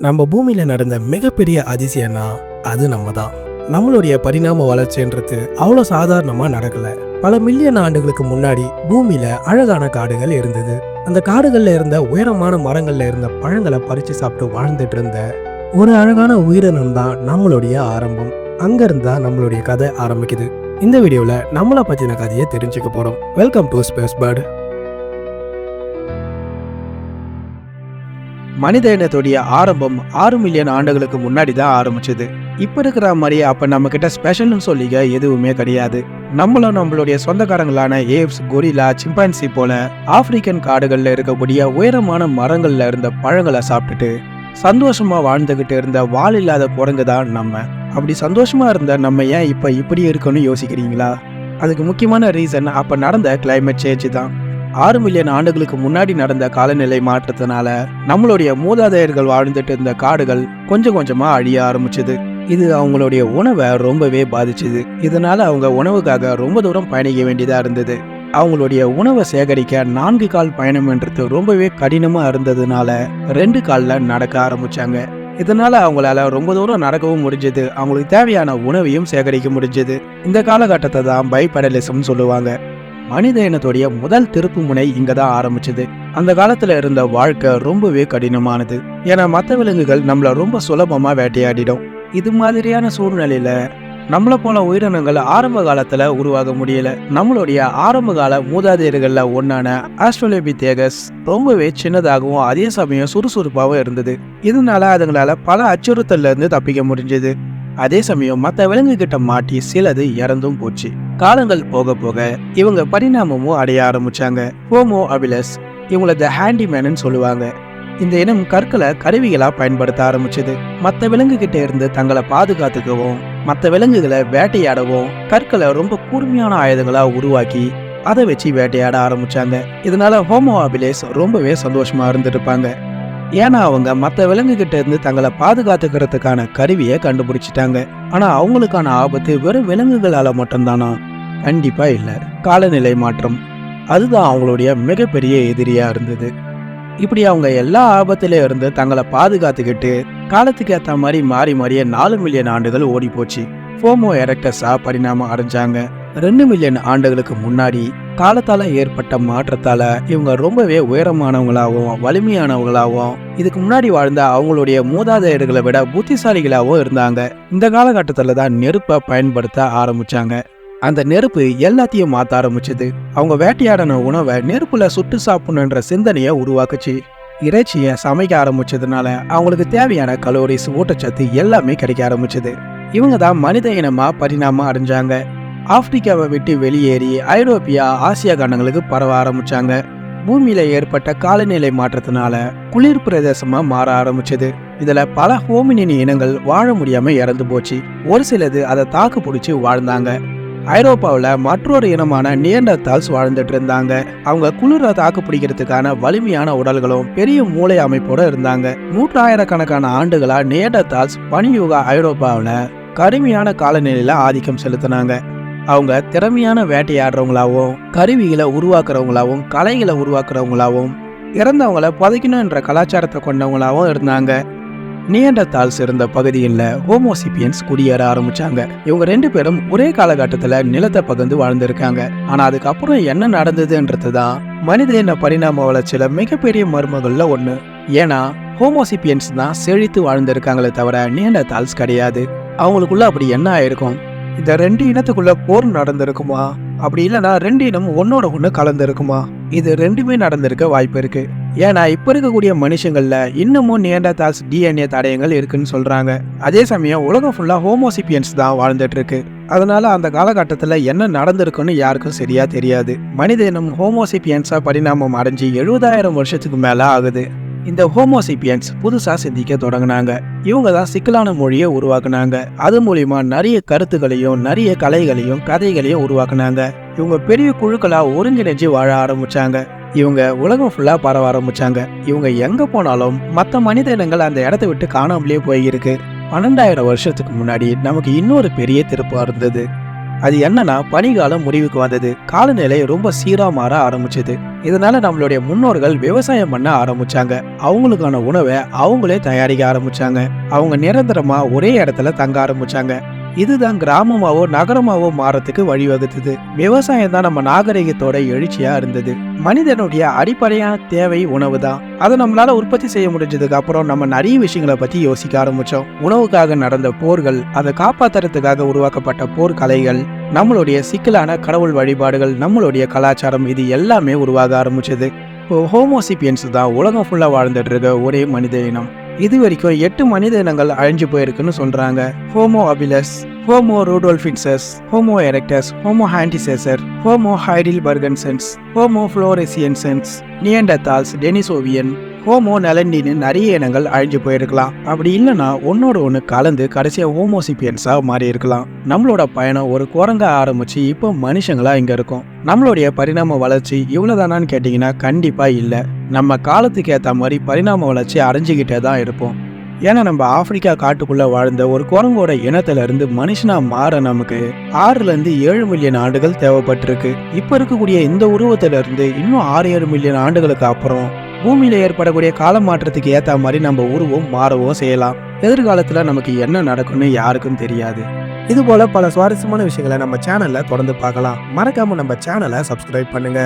நம்ம பூமியில நடந்த மிகப்பெரிய அதிசயம்னா அது நம்ம தான். நம்மளுடைய பரிணாம வளர்ச்சின்றது அவ்வளோ சாதாரணமா நடக்கல. பல மில்லியன் ஆண்டுகளுக்கு முன்னாடி பூமியில அழகான காடுகள் இருந்தது. அந்த காடுகள்ல இருந்த உயரமான மரங்கள்ல இருந்த பழங்களை பறிச்சு சாப்பிட்டு வாழ்ந்துட்டு இருந்த ஒரு அழகான உயிரினம் தான் நம்மளுடைய ஆரம்பம். அங்கிருந்து தான் நம்மளுடைய கதை ஆரம்பிக்குது. இந்த வீடியோல நம்மளை பத்தின கதையை தெரிஞ்சுக்க போறோம். Welcome to space bird. மனித இனத்துடைய ஆரம்பம் 6 மில்லியன் ஆண்டுகளுக்கு முன்னாடி தான் ஆரம்பிச்சது. இப்ப இருக்கிற மாதிரி அப்ப நம்ம கிட்ட ஸ்பெஷல்னு சொல்லிக்க எதுவுமே கிடையாது. நம்மளும் நம்மளுடைய சொந்தக்காரங்களான ஏப்ஸ், கொரிலா, சிம்பான்சி போல ஆப்பிரிக்கன் காடுகள்ல இருக்கக்கூடிய உயரமான மரங்கள்ல இருந்த பழங்களை சாப்பிட்டுட்டு சந்தோஷமா வாழ்ந்துகிட்டு இருந்த வால் இல்லாத குரங்கு தான் நம்ம. அப்படி சந்தோஷமா இருந்த நம்ம ஏன் இப்ப இப்படி இருக்குன்னு யோசிக்கிறீங்களா? அதுக்கு முக்கியமான ரீசன் அப்ப நடந்த கிளைமேட் சேஞ்ச் தான். 6 மில்லியன் ஆண்டுகளுக்கு முன்னாடி நடந்த காலநிலை மாற்றத்தினால நம்மளுடைய மூதாதையர்கள் வாழ்ந்துட்டு இருந்த காடுகள் கொஞ்சம் கொஞ்சமா அழிய ஆரம்பிச்சது. இது அவங்களுடைய உணவை ரொம்பவே பாதிச்சுது. இதனால அவங்க உணவுக்காக ரொம்ப தூரம் பயணிக்க வேண்டியதா இருந்தது. அவங்களுடைய உணவை சேகரிக்க 4 கால் பயணம்ன்றது ரொம்பவே கடினமா இருந்ததுனால 2 கால்ல நடக்க ஆரம்பிச்சாங்க. இதனால அவங்களால ரொம்ப தூரம் நடக்கவும் முடிஞ்சது. அவங்களுக்கு தேவையான உணவையும் சேகரிக்க முடிஞ்சது. இந்த காலகட்டத்தை தான் பைபெடலிசம் சொல்லுவாங்க. மனித இனத்துடைய முதல் திருப்பு முனை இங்க தான் ஆரம்பிச்சது. அந்த காலத்துல இருந்த வாழ்க்கை ரொம்பவே கடினமானது. ஏன்னா மற்ற விலங்குகள் நம்மள ரொம்ப சுலபமா வேட்டையாடிடும். இது மாதிரியான சூழ்நிலையில நம்மள போல உயிரினங்கள் ஆரம்ப காலத்துல உருவாக முடியல. நம்மளுடைய ஆரம்ப கால மூதாதையர்கள்ல ஒன்னான ஆஸ்ட்ரலோபிதேகஸ் ரொம்பவே சின்னதாகவும் அதே சமயம் சுறுசுறுப்பாகவும் இருந்தது. இதனால அதுங்களால பல அச்சுறுத்தல்ல இருந்து தப்பிக்க முடிஞ்சது. அதே சமயம் மற்ற விலங்கு கிட்ட மாட்டி சிலது இறந்தும் போச்சு. காலங்கள் போக போக இவங்க பரிணாமமும் அடைய ஆரம்பிச்சாங்க. ஹோமோ ஹபிலஸ் இவங்கள த ஹேண்டிமேன் சொல்லுவாங்க. இந்த இனம் கற்களை கருவிகளா பயன்படுத்த ஆரம்பிச்சது. மற்ற விலங்கு கிட்ட இருந்து தங்களை பாதுகாத்துக்கவும் மற்ற விலங்குகளை வேட்டையாடவும் கற்களை ரொம்ப கூர்மையான ஆயுதங்களா உருவாக்கி அதை வச்சு வேட்டையாட ஆரம்பிச்சாங்க. இதனால ஹோமோ ஹபிலஸ் ரொம்பவே சந்தோஷமா இருந்துருப்பாங்க. ஏன்னா அவங்க மற்ற விலங்கு கிட்ட இருந்து தங்களை பாதுகாத்துக்கிறதுக்கான கருவியை கண்டுபிடிச்சிட்டாங்க. ஆனா அவங்களுக்கான ஆபத்து வெறும் விலங்குகளால மட்டும்தானா? கண்டிப்பா இல்ல. காலநிலை மாற்றம் அதுதான் அவங்களுடைய மிகப்பெரிய எதிரியா இருந்தது. இப்படி அவங்க எல்லா ஆபத்தில இருந்து தங்களை பாதுகாத்துக்கிட்டு காலத்துக்கு ஏற்ற மாதிரி மாறி மாறிய 4 மில்லியன் ஆண்டுகள் ஓடி போச்சு. ஹோமோ எரெக்டஸா பரிணாமம் அடைஞ்சாங்க. 2 மில்லியன் ஆண்டுகளுக்கு முன்னாடி காலத்தால ஏற்பட்ட மாற்றத்தால இவங்க ரொம்பவே உயரமானவங்களாகவும் வலிமையானவங்களாகவும் இதுக்கு முன்னாடி வாழ்ந்த அவங்களுடைய மூதாதையர்களை விட புத்திசாலிகளாகவும் இருந்தாங்க. இந்த காலகட்டத்துல தான் நெருப்பை பயன்படுத்த ஆரம்பிச்சாங்க. அந்த நெருப்பு எல்லாத்தையும் மாத்த ஆரம்பிச்சது. அவங்க வேட்டையாடின உணவை நெருப்புல சுட்டு சாப்பிடணுன்ற சிந்தனையை உருவாக்குச்சு. இறைச்சியை சமைக்க ஆரம்பிச்சதுனால அவங்களுக்கு தேவையான கலோரிஸ், ஊட்டச்சத்து எல்லாமே கிடைக்க ஆரம்பிச்சது. இவங்க தான் மனித இனமா பரிணாமம் அடைஞ்சாங்க. ஆப்பிரிக்காவை விட்டு வெளியேறி ஐரோப்பியா, ஆசியா கண்டங்களுக்கு பரவ ஆரம்பிச்சாங்க. பூமியில ஏற்பட்ட காலநிலை மாற்றத்தினால குளிர் பிரதேசமா மாற ஆரம்பிச்சது. இதுல பல ஹோமினின் இனங்கள் வாழ முடியாம இறந்து போச்சு. ஒரு சிலது அதை தாக்கு பிடிச்சி வாழ்ந்தாங்க. ஐரோப்பாவில் மற்றொரு இனமான நியண்டர்தால்ஸ் வாழ்ந்துட்டு இருந்தாங்க. அவங்க குளிர தாக்கு பிடிக்கிறதுக்கான வலிமையான உடல்களும் பெரிய மூளை அமைப்போட இருந்தாங்க. நூற்றாயிரக்கணக்கான ஆண்டுகளா நியண்டர்தால்ஸ் பனியுக ஐரோப்பாவில் கடுமையான காலநிலையில ஆதிக்கம் செலுத்தினாங்க. அவங்க திறமையான வேட்டையாடுறவங்களாவும் கருவிகளை உருவாக்குறவங்களாவும் கலைகளை உருவாக்குறவங்களாவும் இறந்தவங்களை புதைக்கணுன்ற கலாச்சாரத்தை கொண்டவங்களாவும் இருந்தாங்க. நியண்டர்தால்ஸ் இருந்த பகுதியில் ஹோமோசிபியன்ஸ் குடியேற ஆரம்பிச்சாங்க. இவங்க 2 பேரும் ஒரே காலகட்டத்துல நிலத்தை பகிர்ந்து வாழ்ந்திருக்காங்க. ஆனா அதுக்கப்புறம் என்ன நடந்ததுன்றது தான் மனித இன பரிணாம வளர்ச்சியில மிகப்பெரிய மர்மங்கள்ல ஒண்ணு. ஏன்னா ஹோமோசிபியன்ஸ் தான் செழித்து வாழ்ந்திருக்காங்களே தவிர நியண்டர்தால்ஸ் கிடையாது. அவங்களுக்குள்ள அப்படி என்ன ஆயிருக்கும்? இந்த 2 இனத்துக்குள்ள போர் நடந்திருக்குமா? அப்படி இல்லைன்னா 2 இனம் ஒன்னோட ஒண்ணு கலந்துருக்குமா? இது 2மே நடந்திருக்க வாய்ப்பு இருக்கு. ஏன்னா இப்ப இருக்கக்கூடிய மனுஷங்கள்ல இன்னமும் நியண்டர்தால்ஸ் DNA தடயங்கள் இருக்குன்னு சொல்றாங்க. அதே சமயம் உலகம் ஃபுல்லா ஹோமோசிபியன்ஸ் தான் வாழ்ந்துட்டு இருக்கு. அதனால அந்த காலகட்டத்துல என்ன நடந்திருக்குன்னு யாருக்கும் சரியா தெரியாது. மனித இனம் ஹோமோசிபியன்ஸா பரிணாமம் அடைஞ்சு 70,000 வருஷத்துக்கு மேல ஆகுது. இந்த ஹோமோசிபியன்ஸ் புதுசா சிந்திக்க தொடங்கினாங்க. இவங்க தான் சிக்கலான மொழியை உருவாக்குனாங்க. அது மூலியமா நிறைய கருத்துக்களையும் நிறைய கலைகளையும் கதைகளையும் உருவாக்குனாங்க. இவங்க பெரிய குழுக்களா ஒருங்கிணைஞ்சு வாழ ஆரம்பிச்சாங்க. இவங்க உலகம் ஃபுல்லா பரவ ஆரம்பிச்சாங்க. இவங்க எங்க போனாலும் மற்ற மனித இனங்கள் அந்த இடத்த விட்டு காணாமலே போயிருக்கு. 12,000 வருஷத்துக்கு முன்னாடி நமக்கு இன்னொரு பெரிய திருப்பம் இருந்தது. அது என்னன்னா பனிகாலம் முடிவுக்கு வந்தது. காலநிலை ரொம்ப சீரா மாற ஆரம்பிச்சது. இதனால நம்மளுடைய முன்னோர்கள் விவசாயம் பண்ண ஆரம்பிச்சாங்க. அவங்களுக்கான உணவை அவங்களே தயாரிக்க ஆரம்பிச்சாங்க. அவங்க நிரந்தரமா ஒரே இடத்துல தங்க ஆரம்பிச்சாங்க. இதுதான் கிராமமாவோ நகரமாவோ மாறத்துக்கு வழிவகுத்தது. விவசாயம் தான் நம்ம நாகரிகத்தோட எழுச்சியா இருந்தது. மனிதனுடைய அடிப்படையான தேவை உணவு தான். அதை நம்மளால உற்பத்தி செய்ய முடிஞ்சதுக்கு அப்புறம் நம்ம நிறைய விஷயங்களை பத்தி யோசிக்க ஆரம்பிச்சோம். உணவுக்காக நடந்த போர்கள், அதை காப்பாத்துறதுக்காக உருவாக்கப்பட்ட போர்க்கலைகள், நம்மளுடைய சிக்கலான கடவுள் வழிபாடுகள், நம்மளுடைய கலாச்சாரம், இது எல்லாமே உருவாக ஆரம்பிச்சது. இப்போ ஹோமோசிபியன்ஸ் தான் உலகம் ஃபுல்லா வாழ்ந்துட்டு இருக்க ஒரே மனித இனம். இது வரைக்கும் 8 மனித இனங்கள் அழிஞ்சு போயிருக்குன்னு சொல்றாங்க. Homo habilis, Homo rudolfensis, Homo erectus, Homo antecessor, Homo heidelbergensis, Homo floresiensis, Neanderthals, Denisovan, Homo நெலண்டின்னு நிறைய இனங்கள் அழிஞ்சு போயிருக்கலாம். அப்படி இல்லைன்னா ஒன்னோட ஒன்று கலந்து கடைசியாக ஹோமோசிபியன்ஸா மாறி இருக்கலாம். நம்மளோட பயணம் ஒரு குரங்கா ஆரம்பிச்சு இப்போ மனுஷங்களா இங்க இருக்கும். நம்மளுடைய பரிணாம வளர்ச்சி இவ்வளவுதானான்னு கேட்டீங்கன்னா கண்டிப்பா இல்லை. நம்ம காலத்துக்கு ஏற்ற மாதிரி பரிணாம வளர்ச்சி அடைஞ்சுக்கிட்டே தான் இருப்போம். ஏன்னா நம்ம ஆப்பிரிக்கா காட்டுக்குள்ள வாழ்ந்த ஒரு குரங்கோட இனத்துல இருந்து மனுஷனா மாற நமக்கு 6 to 7 மில்லியன் ஆண்டுகள் தேவைப்பட்டிருக்கு. இப்ப இருக்கக்கூடிய இந்த உருவத்துல இருந்து இன்னும் 6-7 மில்லியன் ஆண்டுகளுக்கு அப்புறம் பூமியில ஏற்படக்கூடிய கால மாற்றத்துக்கு ஏத்த மாதிரி நம்ம உருவம் மாறவும் செய்யலாம். எதிர்காலத்துல நமக்கு என்ன நடக்கும்னு யாருக்கும் தெரியாது. இது போல பல சுவாரஸ்யமான விஷயங்களை நம்ம சேனல்ல தொடர்ந்து பார்க்கலாம். மறக்காம நம்ம சேனலை சப்ஸ்கிரைப் பண்ணுங்க.